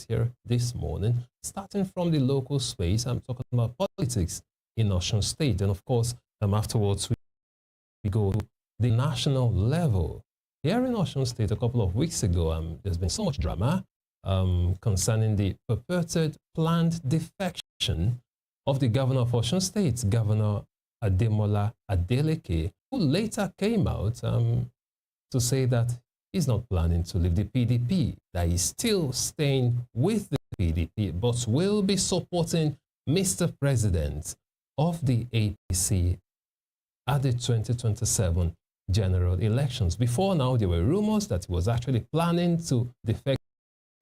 here this morning, starting from the local space. I'm talking about politics in Osun State. And of course, afterwards, we go to the national level. Here in Osun State, a couple of weeks ago, there's been so much drama concerning the purported planned defection of the governor of Osun State, Governor Ademola Adeleke, who later came out to say that he's not planning to leave the PDP, that he's still staying with the PDP, but will be supporting Mr. President of the APC at the 2027 general elections. Before now, there were rumors that he was actually planning to defect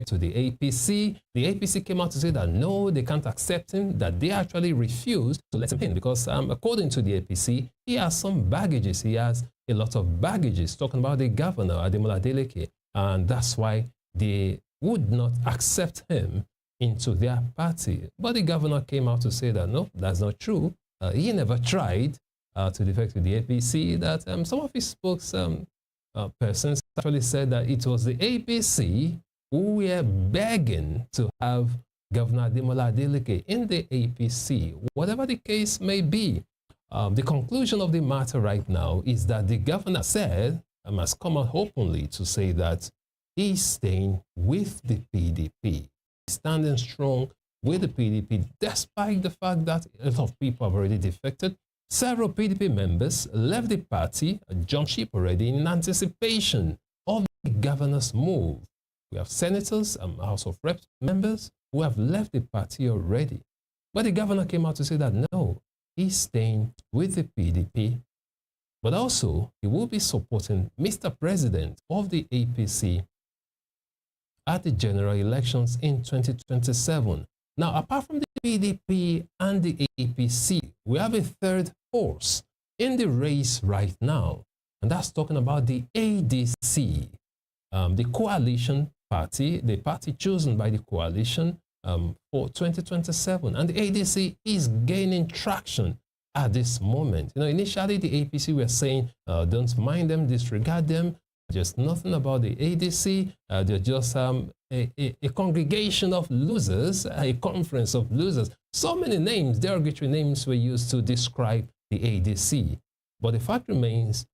to the APC. The APC came out to say that no, they can't accept him, that they actually refused to let him in because according to the APC, he has some baggages. He has a lot of baggages talking about the governor, Ademola Adeleke, and that's why they would not accept him into their party. But the governor came out to say that no, that's not true. He never tried to defect to the APC, that some of his spokespersons actually said that it was the APC who were begging to have Governor Ademola Adeleke in the APC. Whatever the case may be, the conclusion of the matter right now is that the governor said, has come out openly to say that he's staying with the PDP, standing strong with the PDP, despite the fact that a lot of people have already defected. Several PDP members left the party, jumped ship already in anticipation of the governor's move. We have senators and House of Reps members who have left the party already. But the governor came out to say that no, he's staying with the PDP, but also he will be supporting Mr. President of the APC at the general elections in 2027. Now, apart from the PDP and the APC, we have a third force in the race right now, and that's talking about the ADC, the coalition party, the party chosen by the coalition for 2027. And the ADC is gaining traction at this moment. You know, initially the APC were saying, don't mind them, disregard them. Just nothing about the ADC. They're just a congregation of losers, a conference of losers. So many names, derogatory names were used to describe the ADC. But the fact remains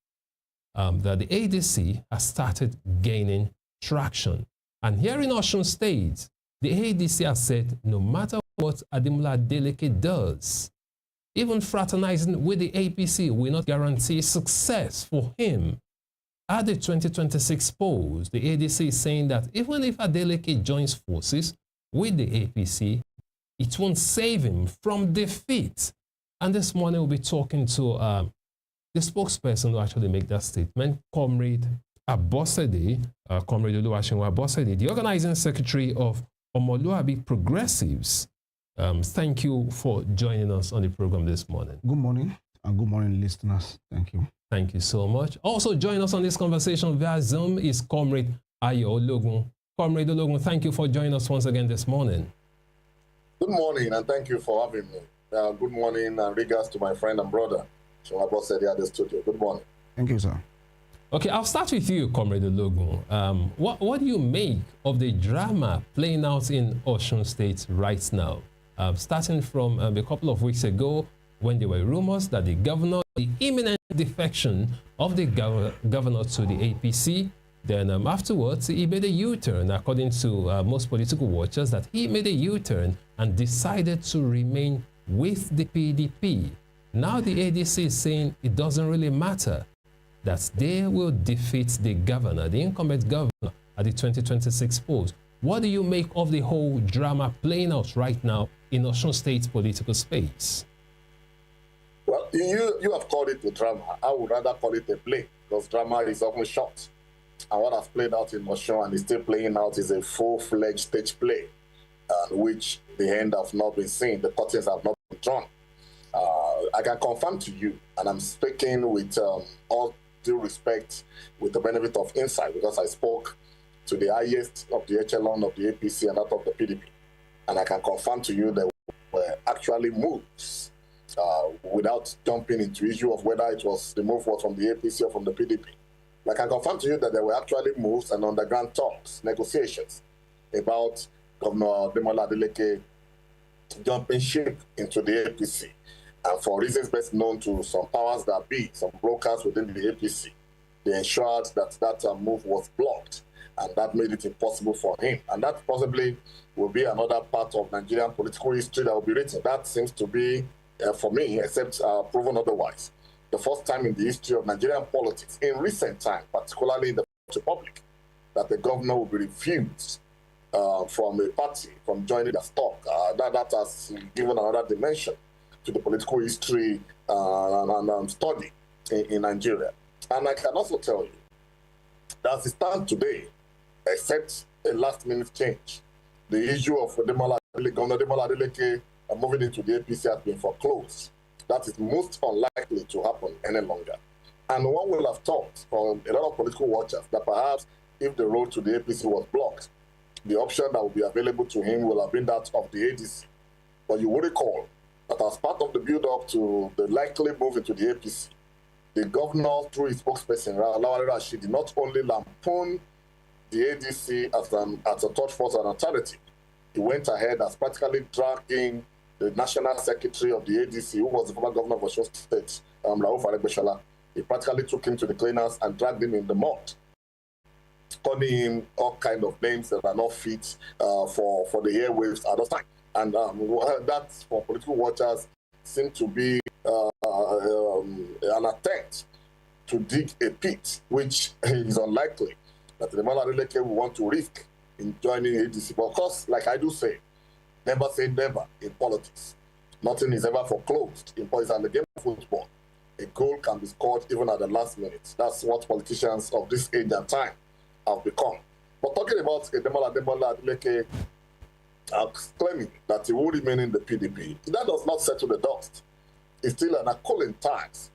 that the ADC has started gaining traction. And here in Osun State, the ADC has said no matter what Ademola Adeleke does, even fraternizing with the APC will not guarantee success for him. At the 2026 polls, the ADC is saying that even if Adeleke joins forces with the APC, it won't save him from defeat. And this morning we'll be talking to the spokesperson who actually made that statement, Comrade Abosede, Comrade Oluwaseun Abosede, the organizing secretary of Omoluabi Progressives. Thank you for joining us on the program this morning. Good morning, and good morning, listeners. Thank you. Thank you so much. Also join us on this conversation via Zoom is Comrade Ayo Ologun. Comrade Ologun, thank you for joining us once again this morning. Good morning, and thank you for having me. Good morning, and regards to my friend and brother, Shawabo said at the studio. Good morning. Thank you, sir. Okay, I'll start with you, Comrade Ologun. What do you make of the drama playing out in Osun State right now? Starting from a couple of weeks ago, when there were rumors that the imminent defection of the governor to the APC, then afterwards he made a U-turn, according to most political watchers, that he made a U-turn and decided to remain with the PDP. Now the ADC is saying it doesn't really matter, that they will defeat the governor, the incumbent governor, at the 2026 polls. What do you make of the whole drama playing out right now in Osun State political space? Well, you have called it a drama. I would rather call it a play, because drama is often short. And what has played out in Osun and is still playing out is a full-fledged stage play, which the end have not been seen, the curtains have not been drawn. I can confirm to you, and I'm speaking with all due respect, with the benefit of insight, because I spoke to the highest of the echelon of the APC and that of the PDP. And I can confirm to you there were actually moves, without jumping into issue of whether it was the move was from the APC or from the PDP. I can confirm to you that there were actually moves and underground talks, negotiations about Governor Ademola Adeleke jumping ship into the APC. And for reasons best known to some powers that be, some brokers within the APC, they ensured that that move was blocked, and that made it impossible for him. And that possibly will be another part of Nigerian political history that will be written. That seems to be, for me, except proven otherwise, the first time in the history of Nigerian politics, in recent time, particularly in the First Republic, that the governor will be refused from a party from joining the stock. That has given another dimension to the political history and study in Nigeria. And I can also tell you that as it stands today, except a last-minute change, the issue of Governor Ademola Adeleke moving into the APC has been foreclosed. That is most unlikely to happen any longer. And one will have thought from a lot of political watchers that perhaps if the road to the APC was blocked, the option that would be available to him will have been that of the ADC. But you will recall that as part of the build-up to the likely move into the APC, the governor, through his spokesperson, Lawal Rashid, did not only lampoon the ADC as a third force and alternative, he went ahead as practically dragging the national secretary of the ADC, who was the former governor of Osun State, Rauf Aregbesola. He practically took him to the cleaners and dragged him in the mud, calling him all kind of names that are not fit for the airwaves at the time. And that, for political watchers, seemed to be an attempt to dig a pit, which is unlikely that Ademola Adeleke will want to risk in joining ADC. But of course, like I do say never in politics. Nothing is ever foreclosed in politics and the game of football. A goal can be scored even at the last minute. That's what politicians of this age and time have become. But talking about Ademola Adeleke claiming that he will remain in the PDP, that does not settle the dust. It's still an accolade tax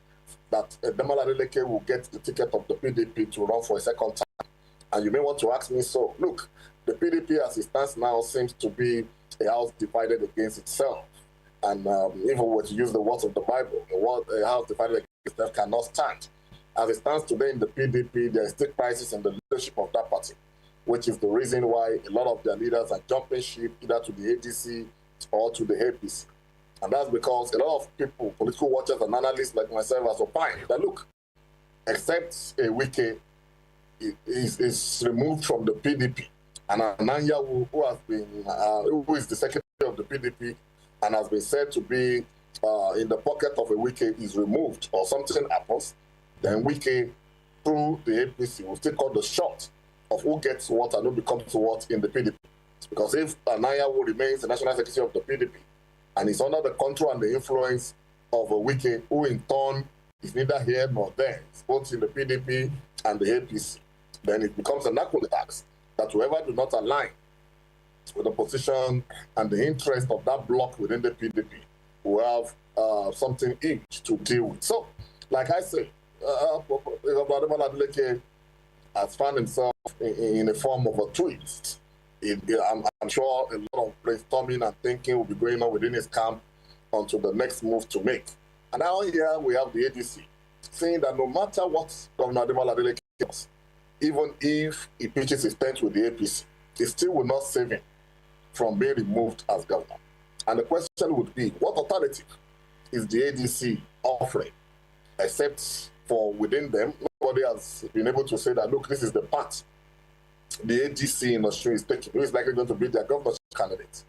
that Ademola Adeleke will get the ticket of the PDP to run for a second time. And you may want to ask me so. Look, the PDP as it stands now seems to be a house divided against itself. And if we were to use the words of the Bible, a house divided against itself cannot stand. As it stands today in the PDP, there is still crisis in the leadership of that party, which is the reason why a lot of their leaders are jumping ship either to the ADC or to the APC. And that's because a lot of people, political watchers and analysts like myself, are opined that, look, except a Wike is removed from the PDP, and Ananya, who is the secretary of the PDP and has been said to be in the pocket of a Wike, is removed or something happens, then Wike, through the APC, will still call the shot of who gets what and who becomes what in the PDP. Because if Ananya remains the national secretary of the PDP and is under the control and the influence of a Wike, who in turn is neither here nor there, both in the PDP and the APC, then it becomes an accolade tax that whoever do not align with the position and the interest of that bloc within the PDP will have something each to deal with. So, like I say, Ademola Adeleke has found himself in a form of a twist. I'm sure a lot of brainstorming and thinking will be going on within his camp onto the next move to make. And now here we have the ADC saying that no matter what Governor Ademola Adeleke does, even if he pitches his tent with the APC, it still will not save him from being removed as governor. And the question would be, what alternative is the ADC offering? Except for within them, nobody has been able to say that, look, this is the path the ADC in Australia is taking. Who is likely going to be their governorship candidate?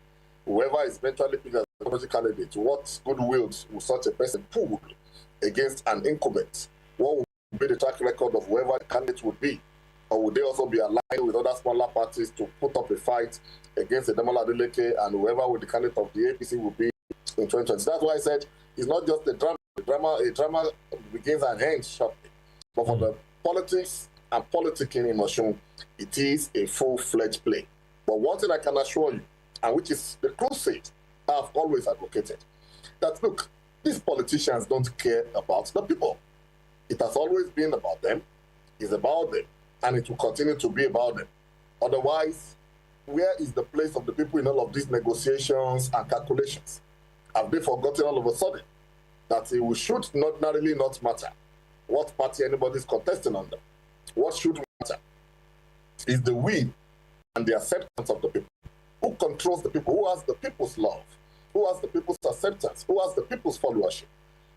Whoever is eventually picked as the governorship candidate, what goodwill will such a person pool against an incumbent? What will be the track record of whoever the candidate would be? Or would they also be aligned with other smaller parties to put up a fight against Ademola Adeleke and whoever with the candidate of the APC will be in 2020? That's why I said it's not just a drama. A drama begins and ends shortly. But for the politics and politicking in Osun, it is a full-fledged play. But one thing I can assure you, and which is the crusade I've always advocated, that look, these politicians don't care about the people. It has always been about them, it's about them, and it will continue to be about them. Otherwise, where is the place of the people in all of these negotiations and calculations? Have they forgotten all of a sudden that it should not narrowly not matter what party anybody is contesting under? What should matter is the will and the acceptance of the people. Who controls the people? Who has the people's love? Who has the people's acceptance? Who has the people's followership?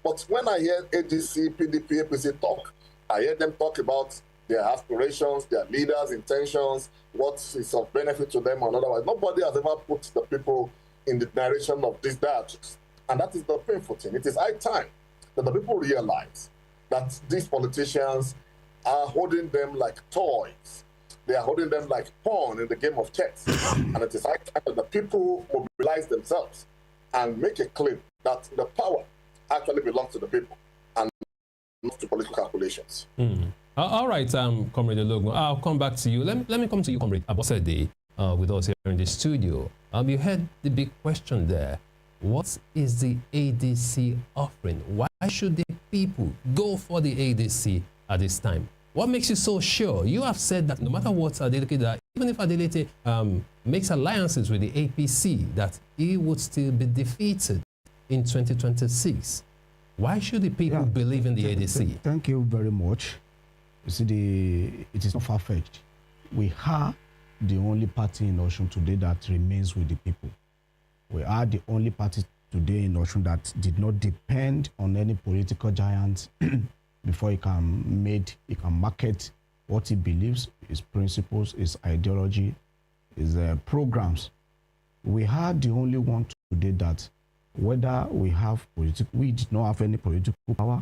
But when I hear ADC, PDP, APC talk, I hear them talk about their aspirations, their leaders' intentions, what is of benefit to them and otherwise. Nobody has ever put the people in the narration of these dialogues. And that is the painful thing. It is high time that the people realize that these politicians are holding them like toys. They are holding them like pawn in the game of chess. And it is high time that the people mobilize themselves and make a claim that the power actually belongs to the people and not to political calculations. All right, Comrade Logan, I'll come back to you. Let me come to you, Comrade Abosede, with us here in the studio. You heard the big question there. What is the ADC offering? Why should the people go for the ADC at this time? What makes you so sure? You have said that no matter what Adeleke does, even if Adeleke makes alliances with the APC, that he would still be defeated in 2026. Why should the people believe in the ADC? Thank you very much. You see, it is not far-fetched. We are the only party in Osun today that remains with the people. We are the only party today in Osun that did not depend on any political giant before he can market what he believes, his principles, his ideology, his programs. We are the only one today that, whether we did not have any political power,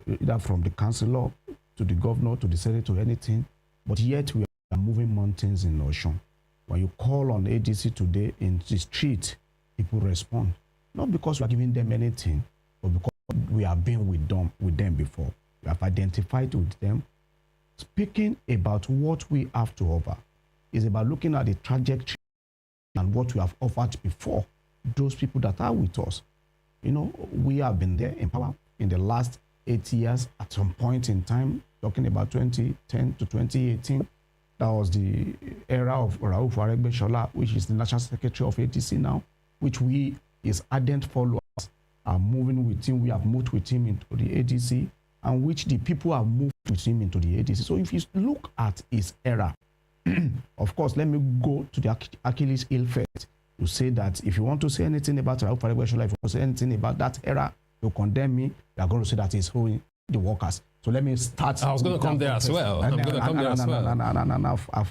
either from the councillor to the governor to the senate to anything, but yet we are moving mountains in Osun. When you call on ADC today in the street, people respond. Not because we are giving them anything, but because we have been with them before. We have identified with them. Speaking about what we have to offer is about looking at the trajectory and what we have offered before. Those people that are with us. You know, we have been there in power in the last 8 years at some point in time, talking about 2010 to 2018. That was the era of Rauf Aregbesola, which is the National Secretary of ADC now, which we, his ardent followers, are moving with him. We have moved with him into the ADC, and which the people have moved with him into the ADC. So if you look at his era, of course, let me go to the Achilles heel first. To say that if you want to say anything about Rauf Aregbesola, if you want to say anything about that era, to condemn me, you are going to say that he's holding the workers. So let me start. I was going to come there as well. I'm going to come there as well.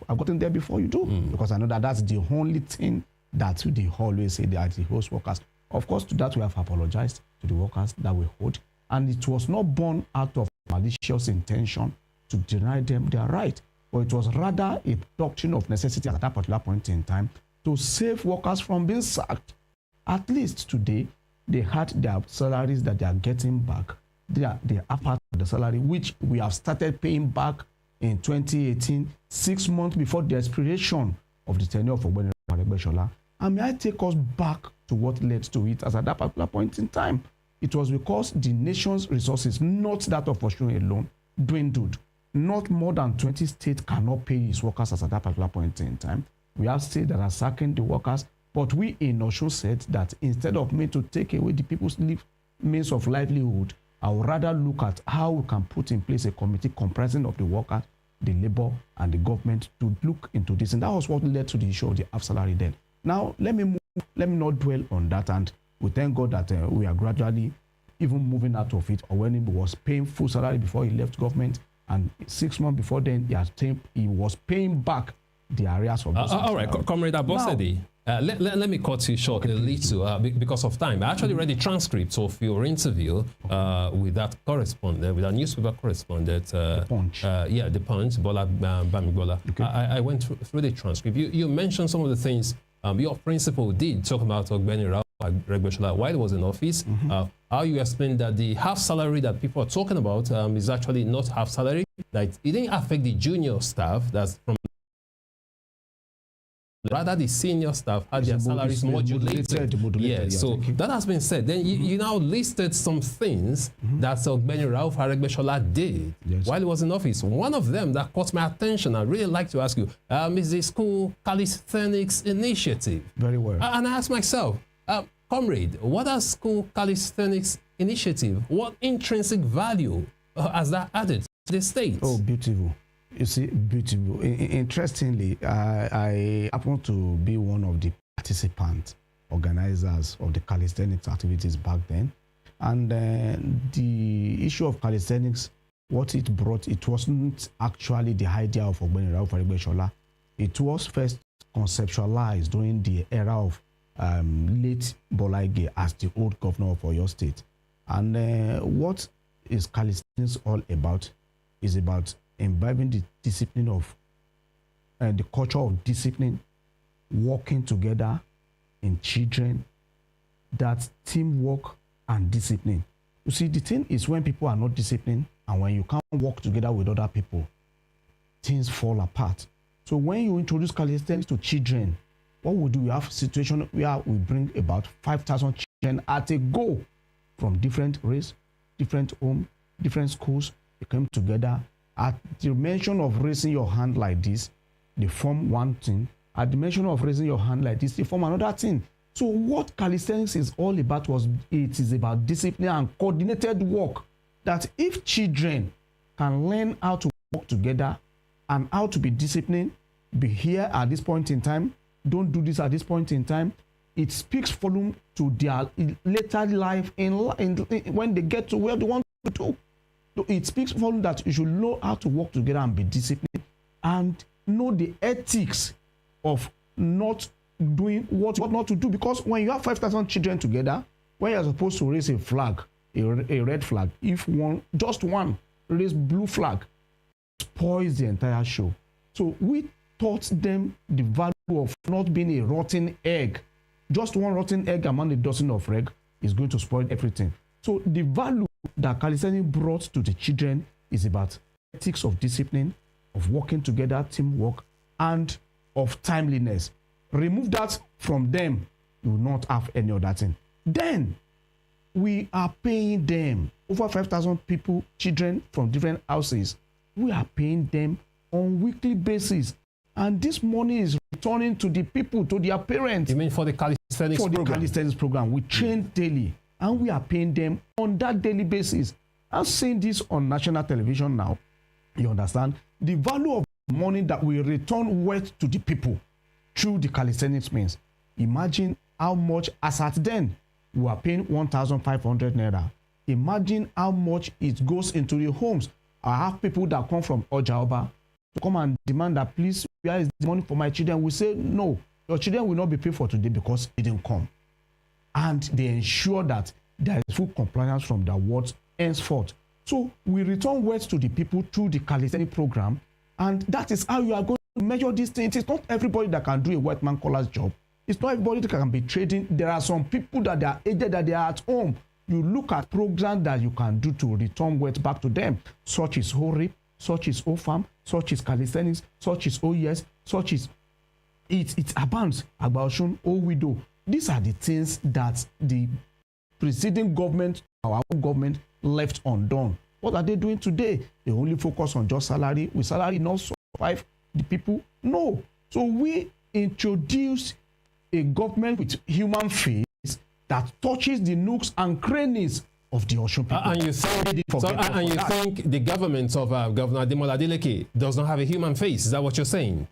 I've gotten there before you do, because I know that that's the only thing that they always say, that the host workers. Of course, to that we have apologized to the workers that we hold, and it was not born out of malicious intention to deny them their right, but it was rather a doctrine of necessity at that particular point in time to save workers from being sacked. At least today, they had their salaries that they are getting back. They are part of the salary, which we have started paying back in 2018, 6 months before the expiration of the tenure of Governor Ademola. And may I take us back to what led to it as at that particular point in time? It was because the nation's resources, not that of Osun alone, dwindled. Not more than 20 states cannot pay its workers as at that particular point in time. We have states that are sacking the workers, but we in Osun said that instead of me to take away the people's means of livelihood, I would rather look at how we can put in place a committee comprising of the workers, the labor, and the government to look into this. And that was what led to the issue of the half salary then. Now, let me not dwell on that. And we thank God that we are gradually even moving out of it. Or when he was paying full salary before he left government, and 6 months before then, he was paying back the areas of those. All right, Comrade Abosede, let me cut you short a little because of time. I actually read the transcript of your interview with that correspondent, with our newspaper correspondent. The Punch. The Punch, Bola Bamigbola. Okay. I went through the transcript. You mentioned some of the things your principal did talk about Ogbeni Rauf Aregbesola while he was in office. How you explained that the half salary that people are talking about is actually not half salary, that it didn't affect the junior staff, that's from rather the senior staff had their salaries modulated. So that has been said. Then you now listed some things that Ogbeni Rauf Aregbesola did while he was in office. One of them that caught my attention, I'd really like to ask you, is the school calisthenics initiative. Very well. And I asked myself, comrade, what is school calisthenics initiative? What intrinsic value has that added to the state? Oh, beautiful. You see, beautiful. Interestingly, I happen to be one of the participants, organizers of the calisthenics activities back then. And the issue of calisthenics, what it brought, it wasn't actually the idea of Ogbeni Rauf Aregbesola. It was first conceptualized during the era of late Bola Ige as the old governor of Oyo State. And what is calisthenics all about is about imbibing the discipline of the culture of discipline, working together in children, that teamwork and discipline. You see, the thing is when people are not disciplined and when you can't work together with other people, things fall apart. So when you introduce calisthenics to children, what we do, we have a situation where we bring about 5,000 children at a go from different race, different home, different schools. They come together. At the mention of raising your hand like this, they form one thing. At the mention of raising your hand like this, they form another thing. So what calisthenics is all about it is about discipline and coordinated work. That if children can learn how to work together and how to be disciplined, be here at this point in time, don't do this at this point in time, it speaks volume to their later life when they get to where they want to do. So it speaks volume that you should know how to work together and be disciplined and know the ethics of not doing what not to do. Because when you have 5,000 children together, when you're supposed to raise a flag, a red flag, if just one raise blue flag, spoils the entire show. So we taught them the value of not being a rotten egg. Just one rotten egg among a dozen of egg is going to spoil everything. So the value that calisthenics brought to the children is about ethics of discipline, of working together, teamwork, and of timeliness. Remove that from them, you will not have any other thing. Then we are paying them, over 5,000 people, children from different houses. We are paying them on weekly basis. And this money is returning to the people, to their parents. You mean for the calisthenics program? For the calisthenics program. We train daily. And we are paying them on that daily basis. I'm seeing this on national television now. You understand? The value of money that we return worth to the people through the calisthenics means. Imagine how much, as at then, we are paying 1,500 naira. Imagine how much it goes into the homes. I have people that come from Ojaoba to come and demand that, please, where is the money for my children? We say, no, your children will not be paid for today because it didn't come. And they ensure that there is full compliance from their wards henceforth. So we return words to the people through the calisthenics program, and that is how you are going to measure these things. It's not everybody that can do a white man collar's job. It's not everybody that can be trading. There are some people that they are aged, that they are at home. You look at programs that you can do to return words back to them, such as HORIP, such as OFAM, such as calisthenics, such as OES, such as it abounds, Osun, Owido. These are the things that the preceding government, our own government, left undone. What are they doing today? They only focus on just salary. Will salary not survive the people? No. So we introduced a government with human face that touches the nooks and crannies of the Osun people. And you think the government of Governor Ademola Adeleke does not have a human face? Is that what you're saying?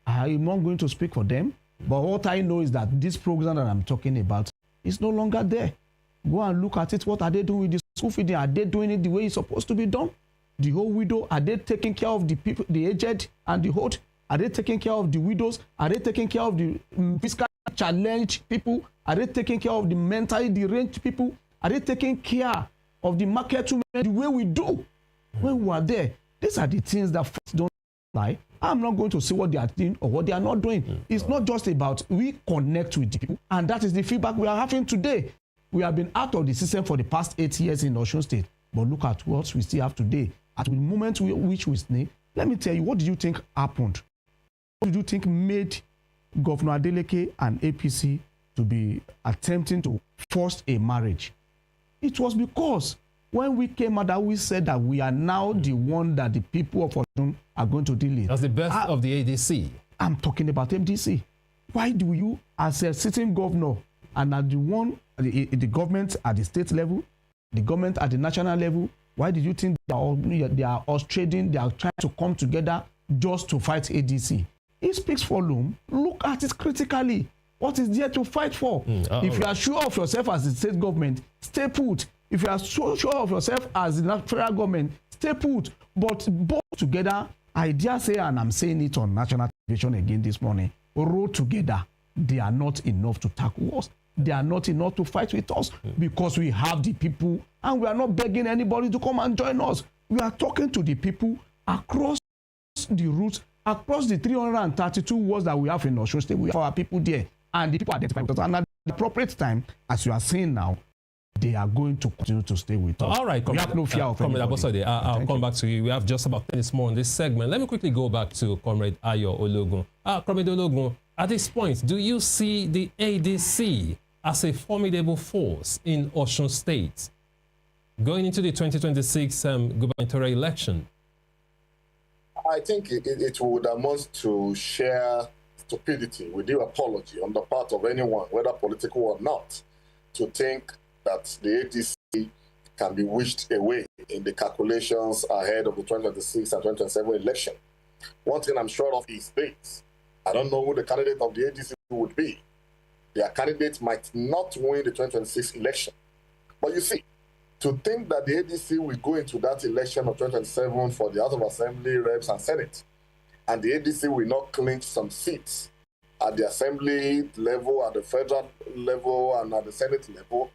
I'm not going to speak for them, but what I know is that this program that I'm talking about is no longer there. Go and look at it. What are they doing with the school feeding? Are they doing it the way it's supposed to be done? The whole widow, are they taking care of the people, the aged and the old? Are they taking care of the widows? Are they taking care of the fiscal challenged people? Are they taking care of the mentally deranged people? Are they taking care of the market women the way we do when we are there? These are the things that don't lie. I'm not going to say what they are doing or what they are not doing. It's not just about we connect with the people, and that is the feedback we are having today. We have been out of the system for the past 8 years in Osun State, but look at what we still have today. At the moment which we snake, let me tell you, what do you think happened? What do you think made Governor Adeleke and APC to be attempting to force a marriage? It was because when we came out, we said that we are now the one that the people of Osun are going to deal with. That's the best of the ADC. I'm talking about MDC. Why do you, as a sitting governor, and at the one, the government at the state level, the government at the national level, Why did you think they are all trading? They are trying to come together just to fight ADC. It speaks volume. Look at it critically. What is there to fight for? If you are sure of yourself as the state government, stay put. If you are so sure of yourself as the federal government, stay put. But both together, I dare say, and I'm saying it on national television again this morning, row together, they are not enough to tackle us. They are not enough to fight with us because we have the people and we are not begging anybody to come and join us. We are talking to the people across the routes, across the 332 wards that we have in Osun State. We have our people there and the people identify with us. And at the appropriate time, as you are saying now, they are going to continue to stay with us. All right, we have no fear of anybody. I'll come back to you. We have just about 10 minutes more on this segment. Let me quickly go back to Comrade Ayo Ologun. Comrade Ologun, at this point, do you see the ADC as a formidable force in Osun State going into the 2026 gubernatorial election? I think it would amount to sheer stupidity, with due apology, on the part of anyone, whether political or not, to think that the ADC can be wished away in the calculations ahead of the 2026 and 2027 election. One thing I'm sure of is this. I don't know who the candidate of the ADC would be. Their candidate might not win the 2026 election. But you see, to think that the ADC will go into that election of 2027 for the House of Assembly, Reps, and Senate, and the ADC will not clinch some seats at the Assembly level, at the federal level, and at the Senate level,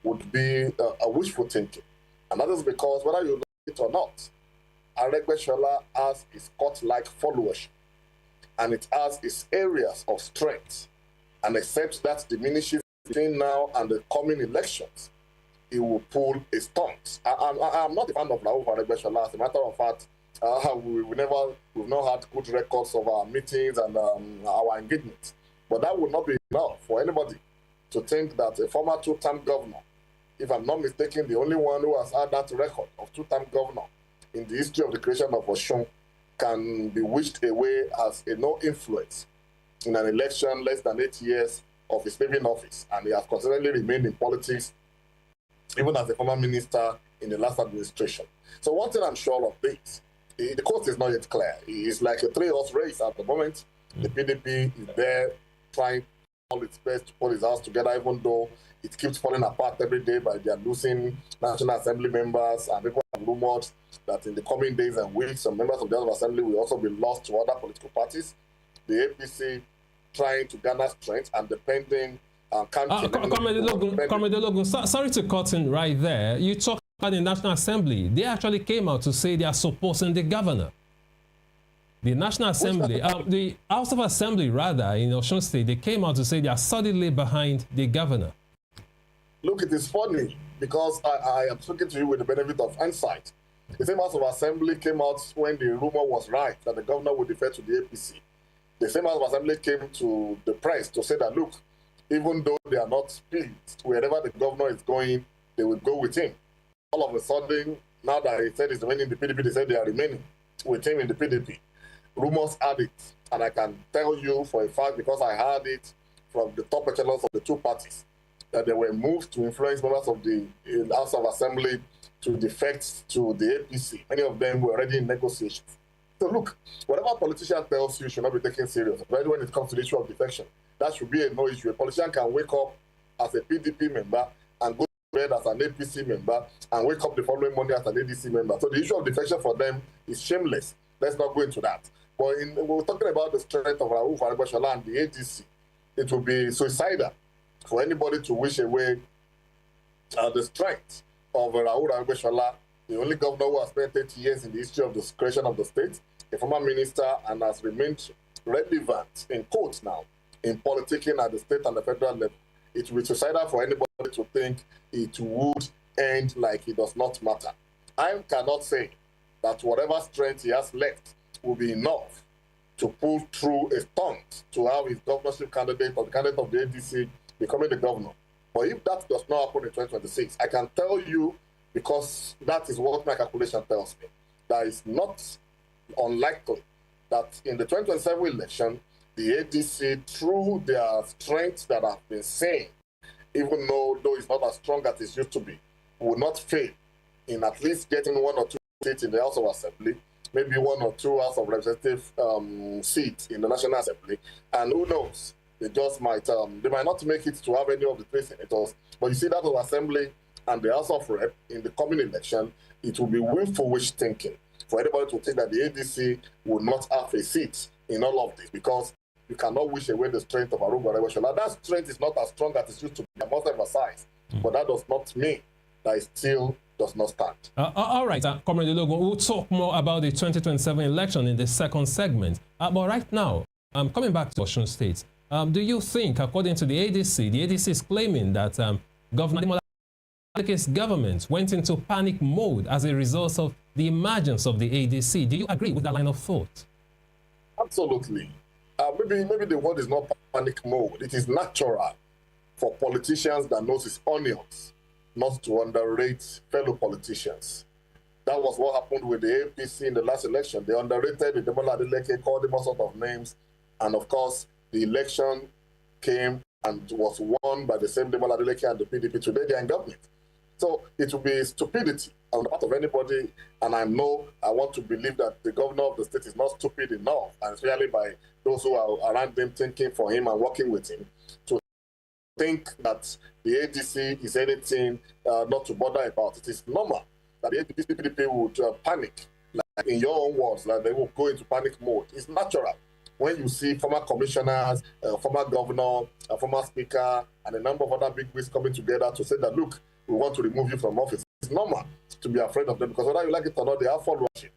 would be a wishful thinking. And that is because, whether you like it or not, Aregbesola has its court-like followership, and it has its areas of strength. And except that diminishes between now and the coming elections, he will pull a stunt. I'm not a fan of Rauf Aregbesola. As a matter of fact, we've not had good records of our meetings and our engagements. But that would not be enough for anybody to think that a former two-term governor, if I'm not mistaken, the only one who has had that record of two-term governor in the history of the creation of Osun, can be wished away as a no influence in an election less than 8 years of his leaving office. And he has consistently remained in politics, even as a former minister in the last administration. So one thing I'm sure of this, the course is not yet clear. It's like a three-horse race at the moment. The PDP is there trying all its best to put his house together, even though it keeps falling apart every day by their losing National Assembly members, and people have rumored that in the coming days and weeks, some members of the House of Assembly will also be lost to other political parties. The APC trying to garner strength and depending on Comrade Logan, sorry to cut in right there. You talked about the National Assembly. They actually came out to say they are supporting the governor. The National Assembly, the House of Assembly, rather, in Osun State, they came out to say they are solidly behind the governor. Look, it is funny because I am speaking to you with the benefit of hindsight. The same House of Assembly came out when the rumor was right that the governor would defer to the APC. The same House of Assembly came to the press to say that, look, even though they are not pleased, wherever the governor is going, they will go with him. All of a sudden, now that he said he's remaining in the PDP, they said they are remaining with him in the PDP. Rumors had it, and I can tell you for a fact, because I heard it from the top echelons of the two parties, that they were moved to influence members of the House of Assembly to defect to the APC. Many of them were already in negotiations. So look, whatever a politician tells you should not be taken serious, especially when it comes to the issue of defection. That should be a no issue. A politician can wake up as a PDP member and go to bed as an APC member and wake up the following morning as an ADC member. So the issue of defection for them is shameless. Let's not go into that. But we're talking about the strength of Rauf Aregbesola and the ADC. It will be suicidal for anybody to wish away the strength of Rauf Aregbesola, the only governor who has spent 30 years in the history of the creation of the state, a former minister, and has remained relevant, in quotes now, in politicking at the state and the federal level. It will be suicidal for anybody to think it would end like it does not matter. I cannot say that whatever strength he has left will be enough to pull through a stunt to have his governorship candidate or the candidate of the ADC becoming the governor. But if that does not happen in 2026, I can tell you, because that is what my calculation tells me, that it's not unlikely that in the 2027 election, the ADC, through their strength that I've been saying, even though it's not as strong as it used to be, will not fail in at least getting 1 or 2 seats in the House of Assembly, maybe 1 or 2 House of Representative seats in the National Assembly, and who knows, they just might, they might not make it to have any of the 3 senators. But you see that of Assembly and the House of Rep in the coming election, it will be willful wish thinking for anybody to think that the ADC will not have a seat in all of this, because you cannot wish away the strength of Aruba Reweshola. That strength is not as strong as it used to be, I must emphasize, but that does not mean that it still does not stand. All right, Comrade Logan, we'll talk more about the 2027 election in the second segment. But right now, coming back to Osun State, do you think, according to the ADC is claiming that Governor Ademola Adeleke's government went into panic mode as a result of the emergence of the ADC? Do you agree with that line of thought? Absolutely. Maybe the word is not panic mode. It is natural for politicians that knows his onions not to underrate fellow politicians. That was what happened with the APC in the last election. They underrated Ademola Adeleke, called him all sorts of names, and of course, the election came and was won by the same Ademola Adeleke and the PDP. Today, they are in government. So it will be stupidity on the part of anybody, and I want to believe that the governor of the state is not stupid enough, and especially by those who are around him thinking for him and working with him, to think that the ADC is anything not to bother about. It is normal that the PDP would panic, like in your own words, like they will go into panic mode. It's natural when you see former commissioners, former governor, former speaker, and a number of other big wigs coming together to say that, look, we want to remove you from office. It's normal to be afraid of them, because whether you like it or not, they have followership.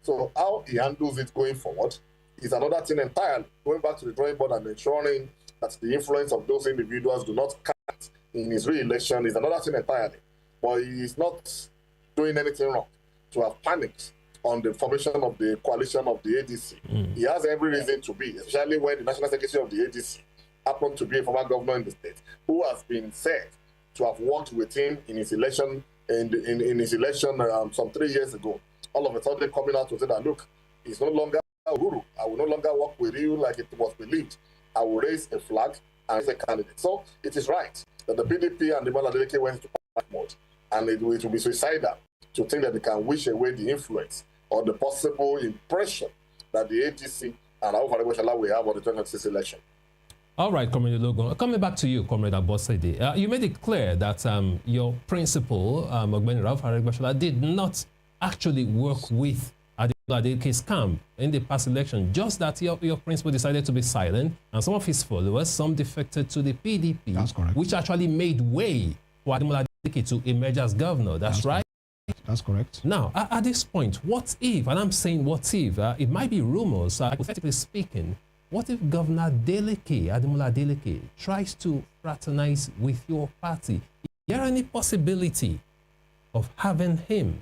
So how he handles it going forward is another thing entirely. Going back to the drawing board and ensuring that the influence of those individuals do not count in his re-election is another thing entirely. But he is not doing anything wrong to have panicked on the formation of the coalition of the ADC. He has every reason to be, especially when the National Secretary of the ADC happened to be a former governor in the state, who has been said to have worked with him in his election, some 3 years ago. All of a sudden coming out to say that, look, he's no longer a guru. I will no longer work with you like it was believed. I will raise a flag and raise a candidate. So it is right that the PDP and the Ademola Adeleke went into panic mode, and it will be suicidal to think that they can wish away the influence or the possible impression that the ADC and Aruba Reweshola will have on the 2026 election. All right, Comrade Logan. Coming back to you, Comrade Abosede, you made it clear that your principal, Ogbeni Rauf Aregbesola, did not actually work with Ademola Adeleke's camp in the past election, just that your principal decided to be silent, and some of his followers, some defected to the PDP. That's correct. Which actually made way for Ademola Adeleke to emerge as governor. That's right? That's correct. Now, at this point, what if, and I'm saying what if, it might be rumors, hypothetically speaking, what if Governor Ademola Adeleke, tries to fraternize with your party? Is there any possibility of having him,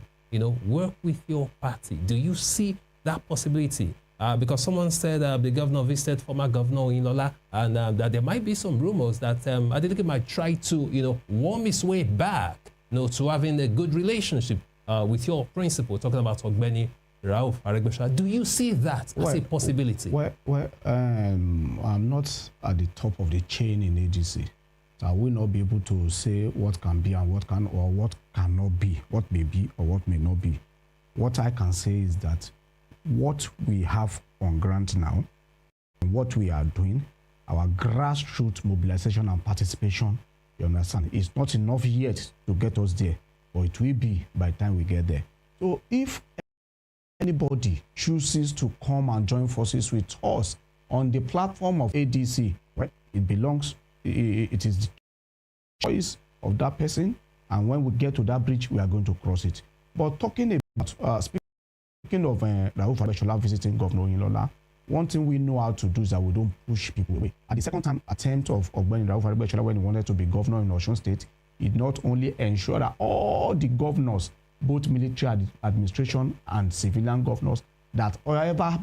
work with your party? Do you see that possibility? Because someone said the governor visited former Governor Inola, and that there might be some rumors that Adeleke might try to, worm his way back, to having a good relationship with your principal, talking about Ogbeni Rauf Aregbesola. Do you see that as a possibility? I'm not at the top of the chain in ADC. So I will not be able to say what can be and what can or what cannot be, what may be or what may not be. What I can say is that what we have on ground now, and what we are doing, our grassroots mobilization and participation, you understand, is not enough yet to get us there, but it will be by the time we get there. So if anybody chooses to come and join forces with us on the platform of ADC, well, it is the choice of that person, and when we get to that bridge, we are going to cross it. But talking about, speaking of Rauf Aregbesola visiting Governor Inola, one thing we know how to do is that we don't push people away. At the second time attempt of Ogbeni Rauf Aregbesola, when he wanted to be governor in Osun State, he not only ensured that all the governors, both military administration and civilian governors, that whoever has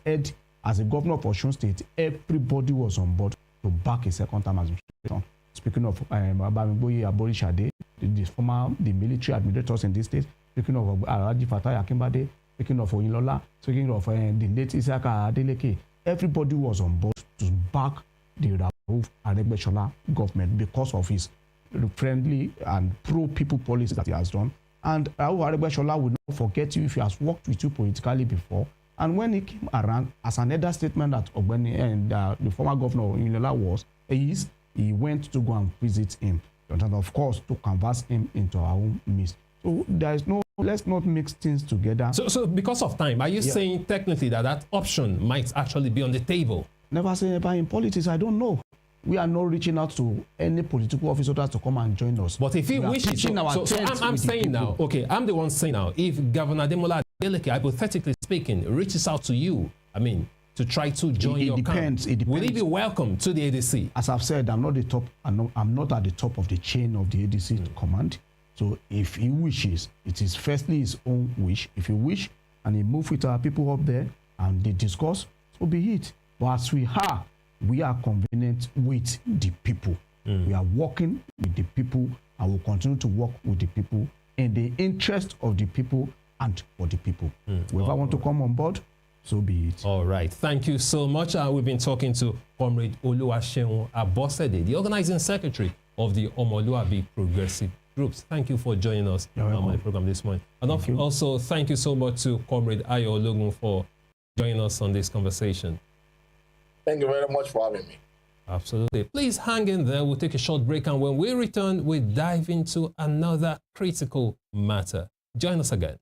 heard as a governor of Osun State, everybody was on board to back a second term administration. Speaking of Abamigboye Aborishade, the military administrators in this state, speaking of Alhaji Fatai Akinbade, speaking of Oyinlola, speaking of the late Isiaka Adeleke, everybody was on board to back the Rauf Aregbesola government because of his friendly and pro-people policy that he has done. And Aregbesola will not forget you if he has worked with you politically before. And when he came around, as another statement that Ogbeni and the former governor Inilola was, he went to go and visit him. And of course, to converse him into our own midst. So there is no, let's not mix things together. So because of time, are you saying technically that option might actually be on the table? Never say never in politics, I don't know. We are not reaching out to any political officer to come and join us. But if he wishes, I'm saying now, okay, I'm the one saying now, if Governor Ademola Adeleke, hypothetically speaking, reaches out to you, I mean, to try to join your camp, will he be welcome to the ADC? As I've said, I'm not the top. I'm not at the top of the chain of the ADC command. So if he wishes, it is firstly his own wish. If he wish and he move with our people up there and they discuss, so be it. But as we are convenient with the people. We are working with the people and will continue to work with the people in the interest of the people and for the people. Whoever want to come on board, so be it. All right. Thank you so much. We've been talking to Comrade Oluwaseun Abosede, the organizing secretary of the Omoluabi Progressive Groups. Thank you for joining us on my program this morning. And also, thank you so much to Comrade Ayo Ologun for joining us on this conversation. Thank you very much for having me. Absolutely. Please hang in there. We'll take a short break, and when we return, we'll dive into another critical matter. Join us again.